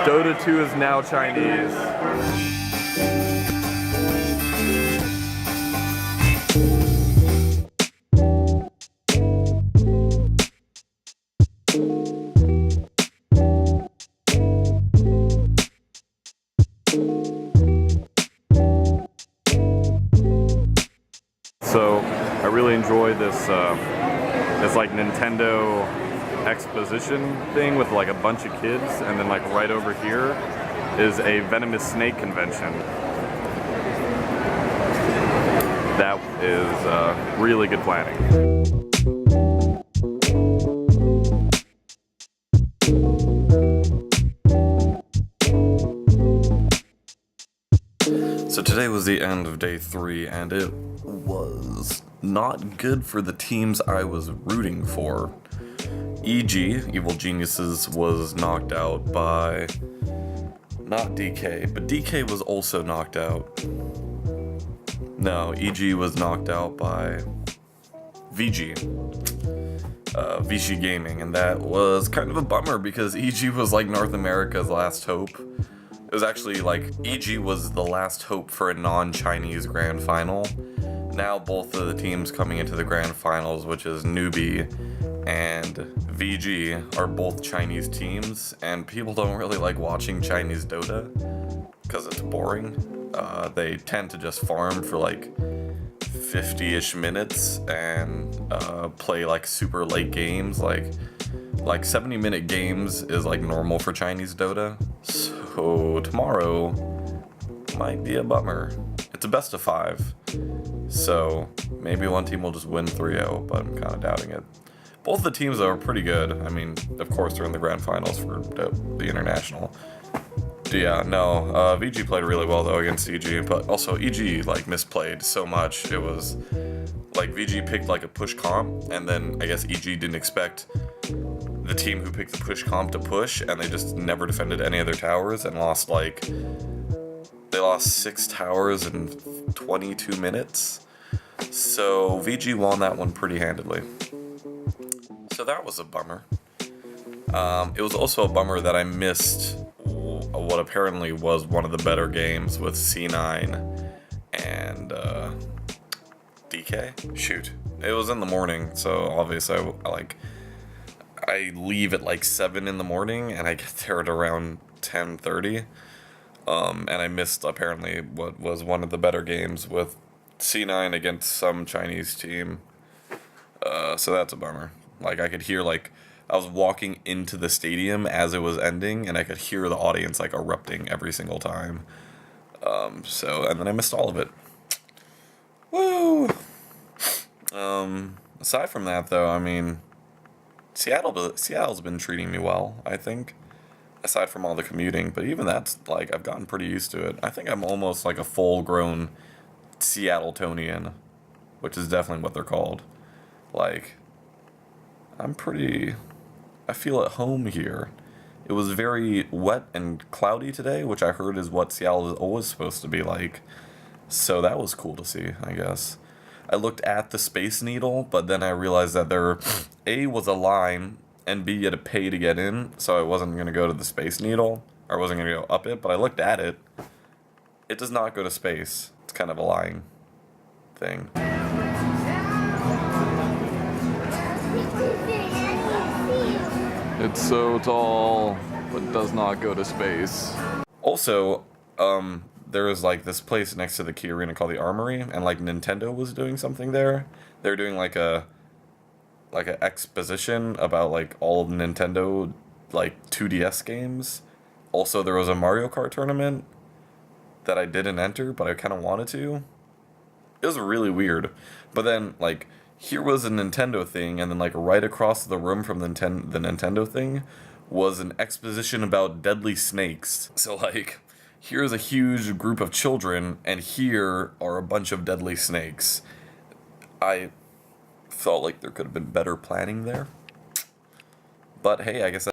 Dota 2 is now Chinese. So I really enjoyed this like Nintendo exposition thing with like a bunch of kids, and then like right over here is a venomous snake convention. That is really good planning. So today was the end of day 3, and it was not good for the teams I was rooting for. E.g., Evil Geniuses was knocked out by, not DK, but DK was also knocked out. No, E.g. was knocked out by VG. VG Gaming, and that was kind of a bummer because E.g. was like North America's last hope. It was actually like E.g. was the last hope for a non-Chinese grand final. Now both of the teams coming into the grand finals, which is Newbie and VG, are both Chinese teams, and people don't really like watching Chinese Dota because it's boring. They tend to just farm for like 50-ish minutes and play like super late games. Like 70-minute games is like normal for Chinese Dota. So tomorrow might be a bummer. It's a best of 5. So maybe one team will just win 3-0, but I'm kind of doubting it. Both the teams are pretty good. I mean, of course they're in the grand finals for the international. Yeah, no, VG played really well though against EG, but also EG like misplayed so much. It was like VG picked like a push comp, and then I guess EG didn't expect the team who picked the push comp to push, and they just never defended any of their towers and lost like, they lost 6 towers in 22 minutes. So VG won that one pretty handedly. So that was a bummer. It was also a bummer that I missed what apparently was one of the better games with C9 and DK. Shoot, it was in the morning, so obviously I leave at like 7 in the morning and I get there at around 10:30. And I missed apparently what was one of the better games with C9 against some Chinese team. So that's a bummer. Like I could hear like I was walking into the stadium as it was ending, and I could hear the audience like erupting every single time. And then I missed all of it. Woo! Aside from that, though, I mean, Seattle's been treating me well, I think. Aside from all the commuting, but even that's like I've gotten pretty used to it. I think I'm almost like a full-grown Seattletonian, which is definitely what they're called. Like, I feel at home here. It was very wet and cloudy today, which I heard is what Seattle is always supposed to be like. So that was cool to see, I guess. I looked at the Space Needle, but then I realized that there, A, was a line, and B, you had to pay to get in, so I wasn't going to go to the Space Needle, or I wasn't going to go up it, but I looked at it. It does not go to space. It's kind of a lying thing. It's so tall, but does not go to space. Also, there was like this place next to the Key Arena called the Armory, and like Nintendo was doing something there. They were doing like an exposition about like all of Nintendo like 2DS games. Also, there was a Mario Kart tournament that I didn't enter, but I kind of wanted to. It was really weird. But then like here was a Nintendo thing, and then like right across the room from the Nintendo thing was an exposition about deadly snakes. So like here's a huge group of children, and here are a bunch of deadly snakes. I felt like there could have been better planning there. But hey, I guess